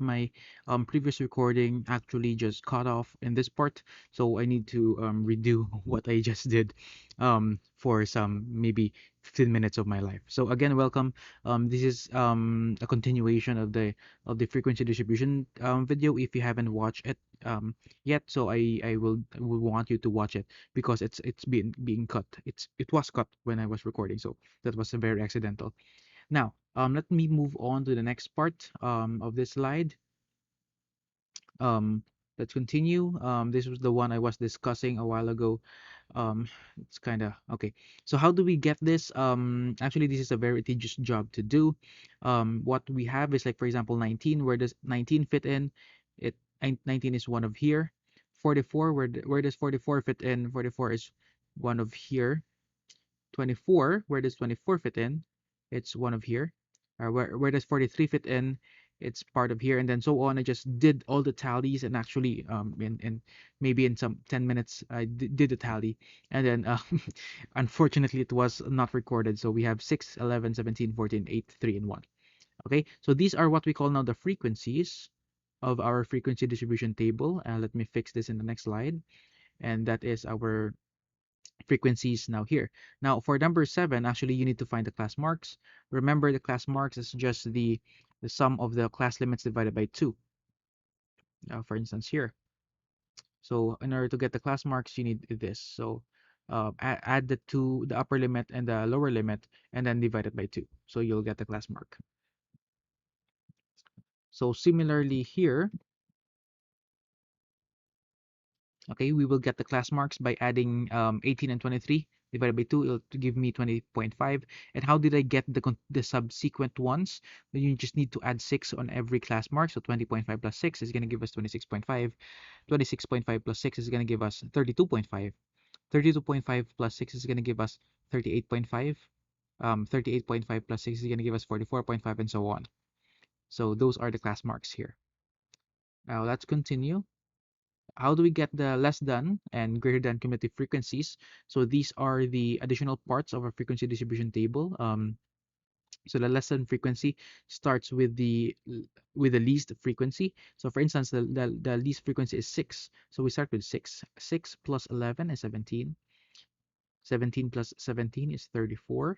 my previous recording actually just cut off in this part, so I need to redo what I just did for some maybe 15 minutes of my life. So again, welcome. This is a continuation of the frequency distribution video. If you haven't watched it yet, so I will want you to watch it because it's being cut. It was cut when I was recording, so that was a very accidental. Now, let me move on to the next part of this slide. Um, let's continue. This was the one I was discussing a while ago. It's kind of okay. So how do we get this? Actually, this is a very tedious job to do. What we have is like, for example, 19. Where does 19 fit in? 19 is one of here. 44. Where does 44 fit in? 44 is one of here. 24, where does 24 fit in? It's one of here. Where does 43 fit in? It's part of here, and then so on. I just did all the tallies, and actually in maybe in some 10 minutes I did the tally, and then unfortunately it was not recorded, so we have 6, 11, 17, 14, 8, 3, and 1. Okay, so these are what we call now the frequencies of our frequency distribution table. Let me fix this in the next slide, and that is our frequencies now here. Now for number 7, actually you need to find the class marks. Remember, the class marks is just the sum of the class limits divided by 2. For instance here. So in order to get the class marks, you need this. So add the upper limit and the lower limit, and then divide it by 2. So you'll get the class mark. So similarly here, okay, we will get the class marks by adding 18 and 23 divided by 2. It'll give me 20.5. And how did I get the subsequent ones? You just need to add 6 on every class mark. So 20.5 plus 6 is going to give us 26.5. 26.5 plus 6 is going to give us 32.5. 32.5 plus 6 is going to give us 38.5. 38.5 plus 6 is going to give us 44.5, and so on. So those are the class marks here. Now let's continue. How do we get the less than and greater than cumulative frequencies? So these are the additional parts of our frequency distribution table. So the less than frequency starts with the least frequency. So for instance, the least frequency is 6. So we start with 6. 6 plus 11 is 17. 17 plus 17 is 34.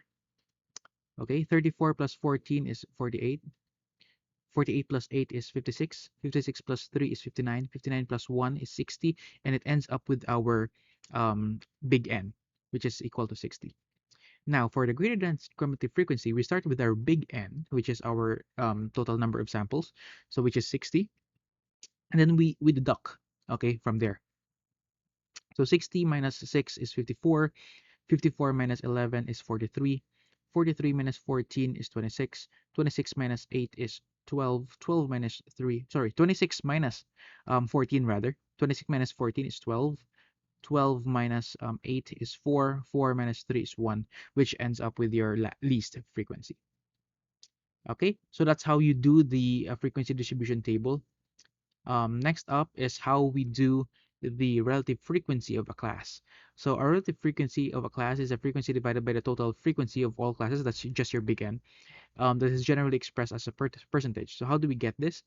Okay, 34 plus 14 is 48. 48 plus 8 is 56. 56 plus 3 is 59. 59 plus 1 is 60. And it ends up with our big N, which is equal to 60. Now, for the greater than cumulative frequency, we start with our big N, which is our total number of samples, so which is 60. And then we deduct, okay, from there. So 60 minus 6 is 54. 54 minus 11 is 43. 43 minus 14 is 26. 26 minus 8 is 12. 12 minus 3, sorry, 26 minus 14 rather. 26 minus 14 is 12. 12 minus 8 is 4. 4 minus 3 is 1, which ends up with your least frequency. Okay, so that's how you do the frequency distribution table. Next up is how we do the relative frequency of a class. So a relative frequency of a class is a frequency divided by the total frequency of all classes. That's just your big N. That is generally expressed as a percentage. So how do we get this?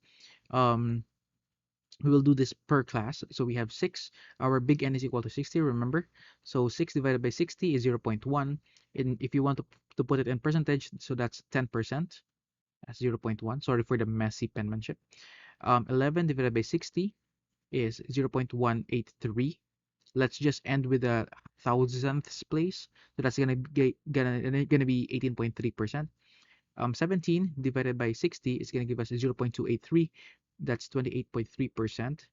We will do this per class. So we have 6. Our big N is equal to 60, remember? So 6 divided by 60 is 0.1. And if you want to put it in percentage, so that's 10%. That's 0.1. Sorry for the messy penmanship. 11 divided by 60 is 0.183. Let's just end with a thousandths place. So that's gonna be 18.3%. 17 divided by 60 is gonna give us 0.283. That's 28.3%.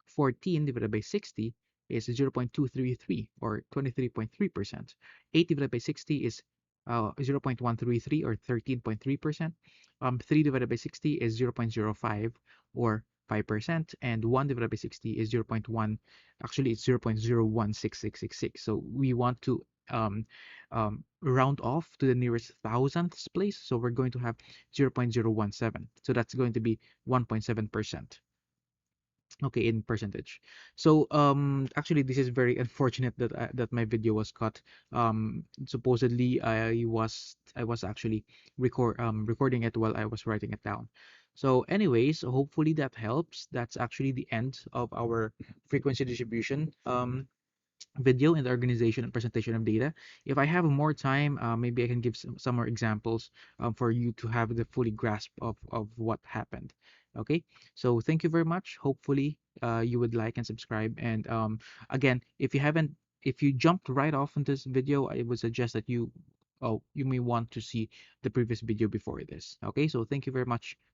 14 divided by 60 is 0.233 or 23.3%. 8 divided by 60 is 0.133 or 13.3%. 3 divided by 60 is 0.05 or 5%, and 1 divided by 60 is 0.1. Actually, it's 0.016666. So we want to round off to the nearest thousandths place. So we're going to have 0.017. So that's going to be 1.7%. Okay, in percentage. So actually this is very unfortunate that that my video was cut. Supposedly I was actually recording it while I was writing it down. So anyways, hopefully that helps. That's actually the end of our frequency distribution video in the organization and presentation of data. If I have more time, maybe I can give some more examples for you to have the fully grasp of what happened. Okay, so thank you very much. Hopefully, you would like and subscribe. And again, if you jumped right off in this video, I would suggest that you may want to see the previous video before this. Okay, so thank you very much.